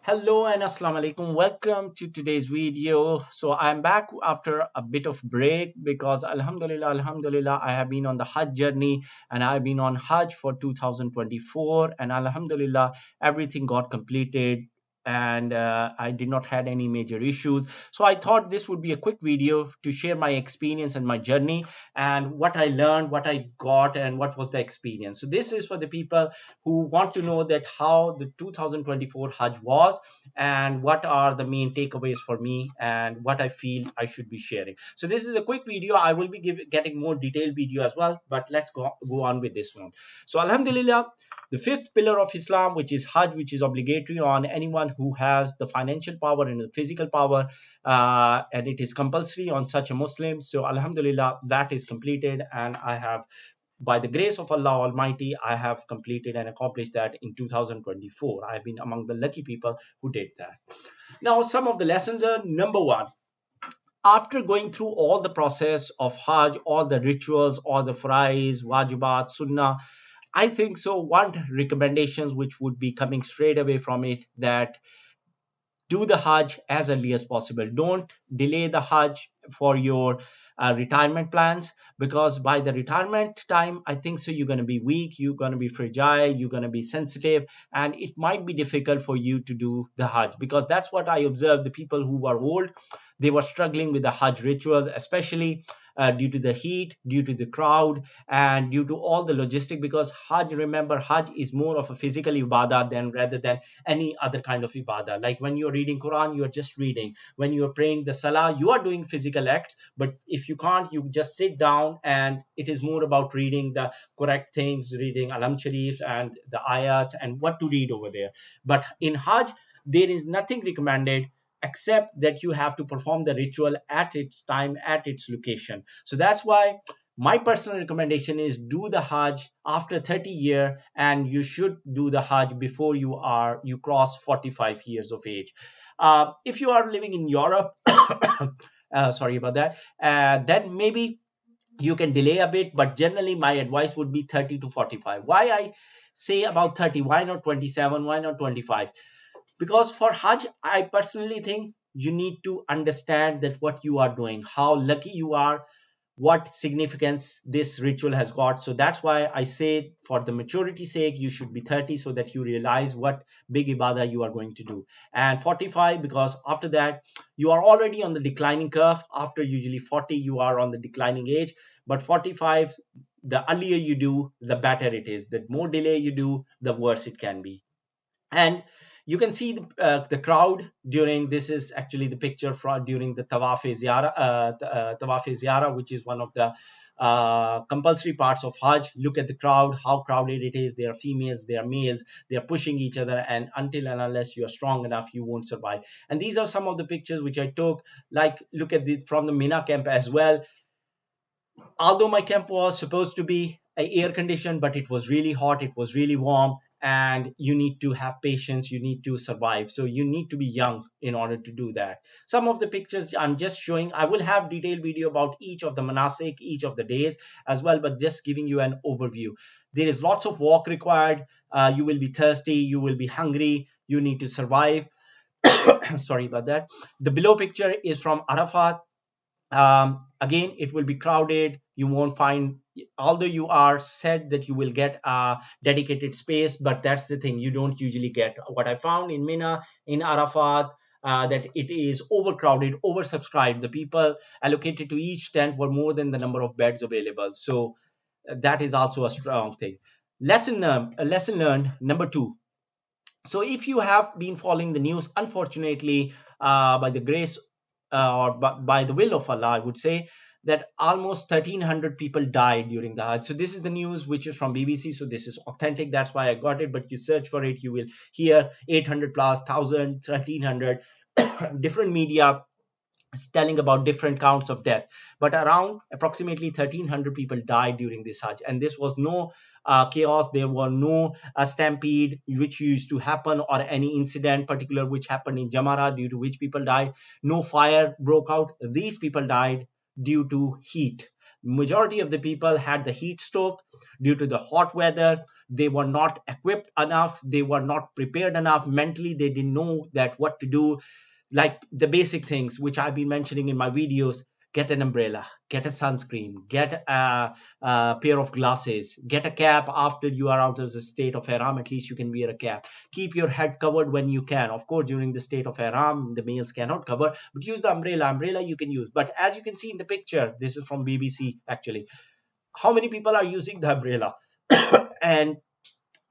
Hello and assalamu alaikum. Welcome to today's video. So I'm back after a bit of break because alhamdulillah, I have been on the Hajj journey and I've been on Hajj for 2024 and alhamdulillah, everything got completed and I did not had any major issues. So I thought this would be a quick video to share my experience and my journey and what I learned, what I got and what was the experience. So this is for the people who want to know that how the 2024 Hajj was and what are the main takeaways for me and what I feel I should be sharing. So this is a quick video. I will be getting more detailed video as well, but let's go on with this one. So alhamdulillah, the fifth pillar of Islam, which is Hajj, which is obligatory on anyone who has the financial power and the physical power, and it is compulsory on such a Muslim. So alhamdulillah, that is completed, and I have, by the grace of Allah Almighty, I have completed and accomplished that in 2024. I've been among the lucky people who did that. Now, some of the lessons are: number one, after going through all the process of Hajj, all the rituals, all the farais, wajibat, sunnah, I think so. One recommendations which would be coming straight away from it, that do the Hajj as early as possible. Don't delay the Hajj for your retirement plans, because by the retirement time, I think so, you're going to be weak, you're going to be fragile, you're going to be sensitive, and it might be difficult for you to do the Hajj, because that's what I observed. The people who were old, they were struggling with the Hajj ritual, especially due to the heat, due to the crowd, and due to all the logistic. Because Hajj, remember, Hajj is more of a physical ibadah than rather than any other kind of ibadah. Like when you're reading Quran, you're just reading. When you're praying the salah, you are doing physical acts. But if you can't, you just sit down, and it is more about reading the correct things, reading Alam Sharif and the ayats and what to read over there. But in Hajj, there is nothing recommended except that you have to perform the ritual at its time, at its location. So that's why my personal recommendation is do the Hajj after 30 years, and you should do the Hajj before you cross 45 years of age. If you are living in Europe, sorry about that, then maybe you can delay a bit, but generally my advice would be 30 to 45. Why I say about 30? Why not 27? Why not 25? Because for Hajj, I personally think you need to understand that what you are doing, how lucky you are, what significance this ritual has got. So that's why I say, for the maturity sake, you should be 30, so that you realize what big ibadah you are going to do. And 45, because after that you are already on the declining curve. After usually 40, you are on the declining age. But 45, the earlier you do, the better it is. The more delay you do, the worse it can be. And you can see the crowd during, this is actually the picture from during the Tawaf Ziyara, Tawaf Ziyara, which is one of the compulsory parts of Hajj. Look at the crowd, how crowded it is. There are females, there are males, they are pushing each other, and until and unless you are strong enough, you won't survive. And these are some of the pictures which I took. Like, look at the from the Mina camp as well. Although my camp was supposed to be air conditioned, but it was really hot, it was really warm, and you need to have patience, you need to survive. So you need to be young in order to do that. Some of the pictures I'm just showing, I will have detailed video about each of the manasik, each of the days as well, but just giving you an overview. There is lots of walk required. You will be thirsty, you will be hungry, you need to survive. Sorry about that. The below picture is from Arafat. Again, it will be crowded, you won't find, although you are said that you will get a dedicated space, but that's the thing, you don't usually get. What I found in Mina, in Arafat, that it is overcrowded, oversubscribed. The people allocated to each tent were more than the number of beds available. So that is also a strong thing. Lesson learned number two. So if you have been following the news, unfortunately, by the grace or by the will of Allah, I would say that almost 1,300 people died during the Hajj. So this is the news which is from BBC. So this is authentic. That's why I got it. But you search for it, you will hear 800 plus, 1,000, 1,300, different media is telling about different counts of death. But around approximately 1,300 people died during this Hajj. And this was no chaos. There were no stampede which used to happen, or any incident particular which happened in Jamara due to which people died. No fire broke out. These people died due to heat. Majority of the people had the heat stroke due to the hot weather. They were not equipped enough, they were not prepared enough mentally, they didn't know that what to do, like the basic things which I've been mentioning in my videos. Get an umbrella, get a sunscreen, get a pair of glasses, get a cap after you are out of the state of ihram. At least you can wear a cap. Keep your head covered when you can. Of course, during the state of ihram, the males cannot cover, but use the umbrella you can use. But as you can see in the picture, this is from BBC actually, how many people are using the umbrella? And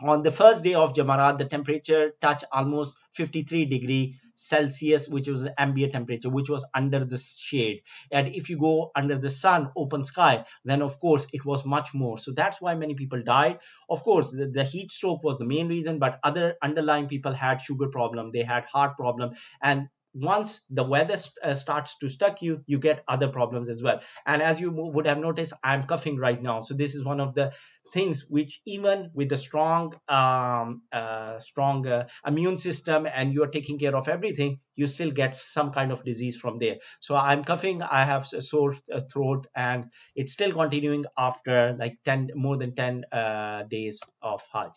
on the first day of Jamarat, the temperature touched almost 53 degrees Celsius, which was ambient temperature, which was under the shade. And if you go under the sun, open sky, then of course it was much more. So that's why many people died. Of course, the heat stroke was the main reason, but other underlying people had sugar problem, they had heart problem, and once the weather starts to stuck you, you get other problems as well. And as you would have noticed, I'm coughing right now. So this is one of the things which, even with the strong immune system, and you are taking care of everything, you still get some kind of disease from there. So I'm coughing, I have a sore throat, and it's still continuing after like 10 more than 10 days of Hajj.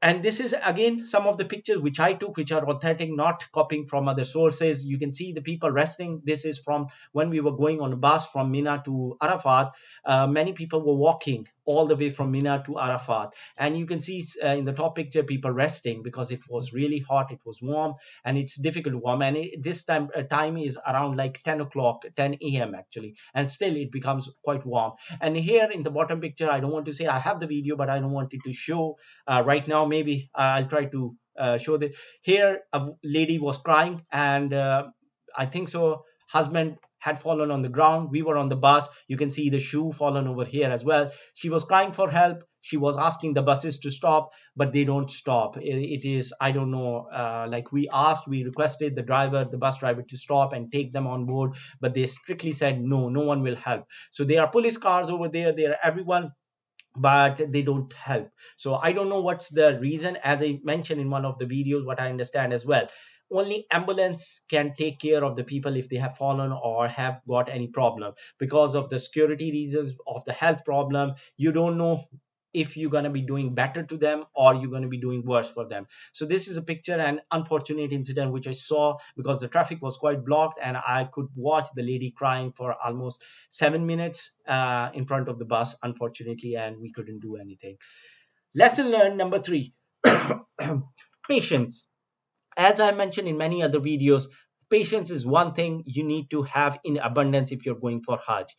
And this is again some of the pictures which I took, which are authentic, not copying from other sources. You can see the people resting. This is from when we were going on a bus from Mina to Arafat. Many people were walking all the way from Mina to Arafat, and you can see in the top picture people resting because it was really hot, it was warm, and it's difficult warm. And this time is around like 10 o'clock, 10 a.m. actually, and still it becomes quite warm. And here in the bottom picture, I don't want to say, I have the video, but I don't want it to show right now. Maybe I'll try to show this. Here a lady was crying, and I think so husband had fallen on the ground. We were on the bus, you can see the shoe fallen over here as well. She was crying for help, she was asking the buses to stop, but they don't stop. It is, I don't know, like we asked, we requested the bus driver to stop and take them on board, but they strictly said no, no one will help. So there are police cars over there, there are everyone, but they don't help. So I don't know what's the reason. As I mentioned in one of the videos, what I understand as well, only ambulance can take care of the people if they have fallen or have got any problem. Because of the security reasons, of the health problem, you don't know if you're going to be doing better to them or you're going to be doing worse for them. So this is a picture, an unfortunate incident which I saw because the traffic was quite blocked, and I could watch the lady crying for almost 7 minutes in front of the bus, unfortunately, and we couldn't do anything. Lesson learned number 3. Patience. As I mentioned in many other videos, patience is one thing you need to have in abundance if you're going for Hajj.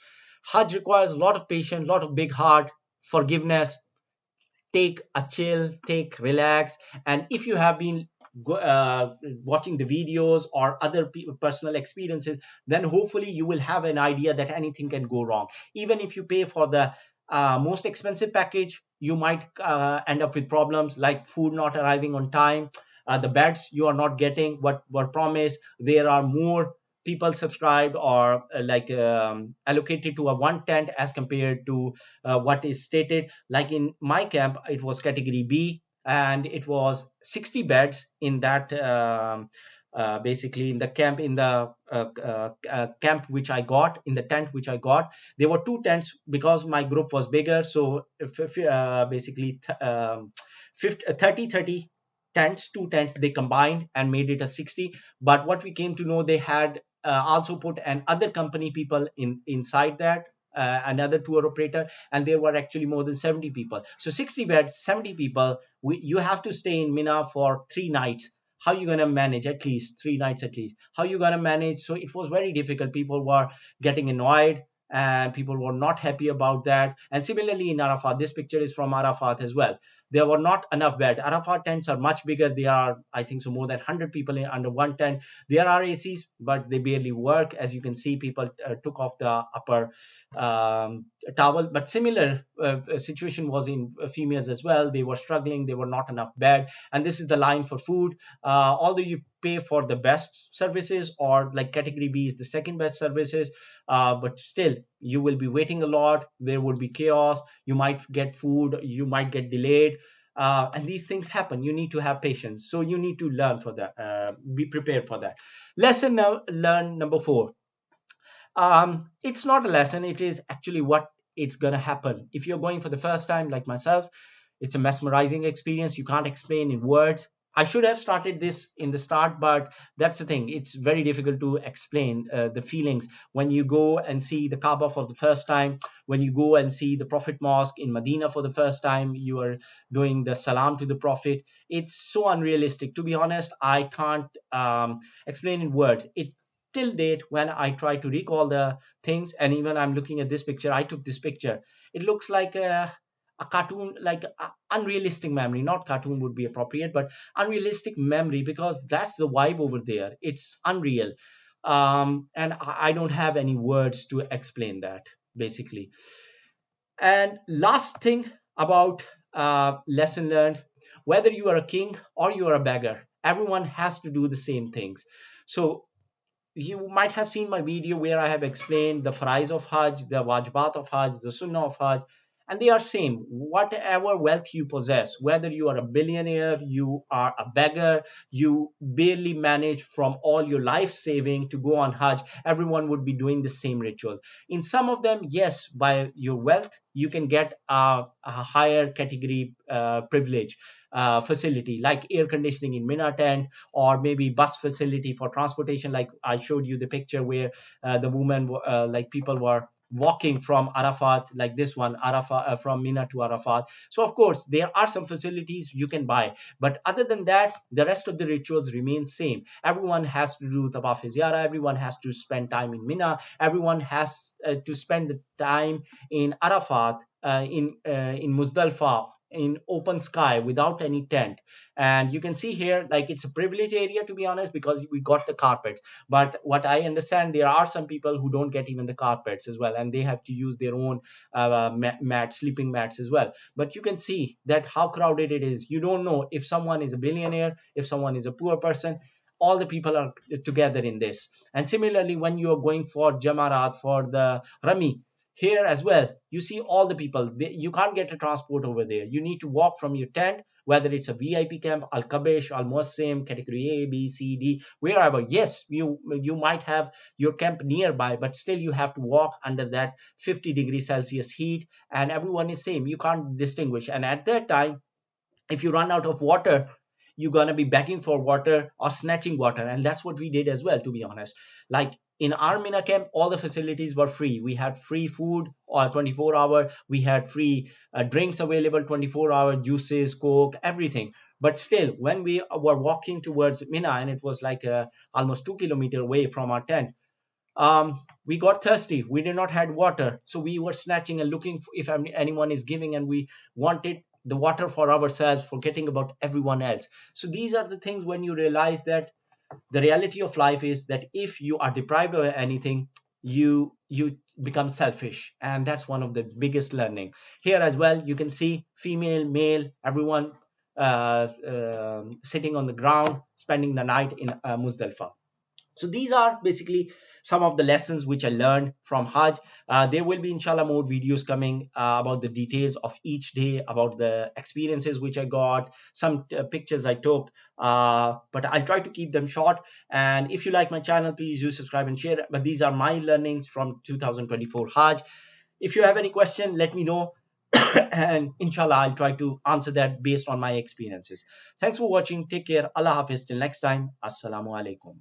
Hajj requires a lot of patience, a lot of big heart, forgiveness. Take a chill, take relax. And if you have been watching the videos or other personal experiences, then hopefully you will have an idea that anything can go wrong. Even if you pay for the most expensive package, you might end up with problems like food not arriving on time, the beds you are not getting what were promised. There are more people subscribed or allocated to a one tent as compared to what is stated. Like in my camp, it was category B, and it was 60 beds in that basically in the camp, in the camp which I got, in the tent which I got. There were two tents because my group was bigger. So basically 30 tents, two tents, they combined and made it a 60. But what we came to know, they had also put an other company people inside that, another tour operator, and there were actually more than 70 people. So 60 beds, 70 people, you have to stay in Mina for 3 nights. How you going to manage? At least 3 nights, at least. How you going to manage? So it was very difficult. People were getting annoyed and people were not happy about that. And similarly in Arafat, this picture is from Arafat as well. There were not enough bed. Arafat tents are much bigger. They are, I think so, more than 100 people under one tent. There are ACs, but they barely work. As you can see, people took off the upper towel. But similar situation was in females as well. They were struggling. There were not enough bed. And this is the line for food. Although you pay for the best services, or like category B is the second best services, but still you will be waiting a lot. There would be chaos. You might get food, you might get delayed, and these things happen. You need to have patience, so you need to learn for that, be prepared for that. Lesson now learned number 4. It's not a lesson, it is actually what it's gonna happen if you're going for the first time like myself. It's a mesmerizing experience, you can't explain in words. I should have started this in the start, but that's the thing, it's very difficult to explain the feelings when you go and see the Kaaba for the first time, when you go and see the Prophet Mosque in Medina for the first time, you are doing the salam to the Prophet. It's so unrealistic, to be honest. I can't explain in words it. Till date, when I try to recall the things, and even I'm looking at this picture, I took this picture, it looks like a cartoon, like a unrealistic memory. Not cartoon would be appropriate, but unrealistic memory, because that's the vibe over there, it's unreal. And I don't have any words to explain that, basically. And last thing about lesson learned, whether you are a king or you are a beggar, everyone has to do the same things. So you might have seen my video where I have explained the farais of Hajj, the wajibat of Hajj, the sunnah of Hajj, and they are same. Whatever wealth you possess, whether you are a billionaire, you are a beggar, you barely manage from all your life saving to go on Hajj, everyone would be doing the same ritual. In some of them, yes, by your wealth, you can get a higher category privilege facility, like air conditioning in Mina tent, or maybe bus facility for transportation, like I showed you the picture where the woman like people were walking from Arafat, like this one, Arafat, from Mina to Arafat. So of course there are some facilities you can buy, but other than that, the rest of the rituals remain same. Everyone has to do Tawaf Ziyara, everyone has to spend time in Mina, everyone has to spend the time in Arafat, in Muzdalifah, in open sky without any tent. And you can see here, like, it's a privileged area, to be honest, because we got the carpets. But what I understand, there are some people who don't get even the carpets as well, and they have to use their own sleeping mats as well. But you can see that how crowded it is. You don't know if someone is a billionaire, if someone is a poor person, all the people are together in this. And similarly, when you are going for Jamarat, for the Rami, here as well, you see all the people. You can't get a transport over there, you need to walk from your tent, whether it's a VIP camp, Al Kabsh, Al Muaisim, category A, B, C, D, wherever. Yes, you might have your camp nearby, but still you have to walk under that 50 degrees Celsius heat, and everyone is same. You can't distinguish. And at that time, if you run out of water, you're going to be begging for water or snatching water. And that's what we did as well, to be honest. Like, in our Mina camp, all the facilities were free. We had free food or 24-hour, we had free drinks available 24-hour, juices, coke, everything. But still, when we were walking towards Mina, and it was like almost 2 kilometers away from our tent, we got thirsty, we did not had water, so we were snatching and looking if anyone is giving, and we wanted the water for ourselves, forgetting about everyone else. So these are the things when you realize that the reality of life is that if you are deprived of anything, you become selfish. And that's one of the biggest learning. Here as well, you can see female, male, everyone sitting on the ground, spending the night in Muzdalifah. So these are basically some of the lessons which I learned from Hajj. There will be inshallah more videos coming about the details of each day, about the experiences which I got, some pictures I took, but I'll try to keep them short. And if you like my channel, please do subscribe and share. But these are my learnings from 2024 Hajj. If you have any question, let me know. And inshallah, I'll try to answer that based on my experiences. Thanks for watching. Take care. Allah Hafiz. Till next time. Assalamu alaikum.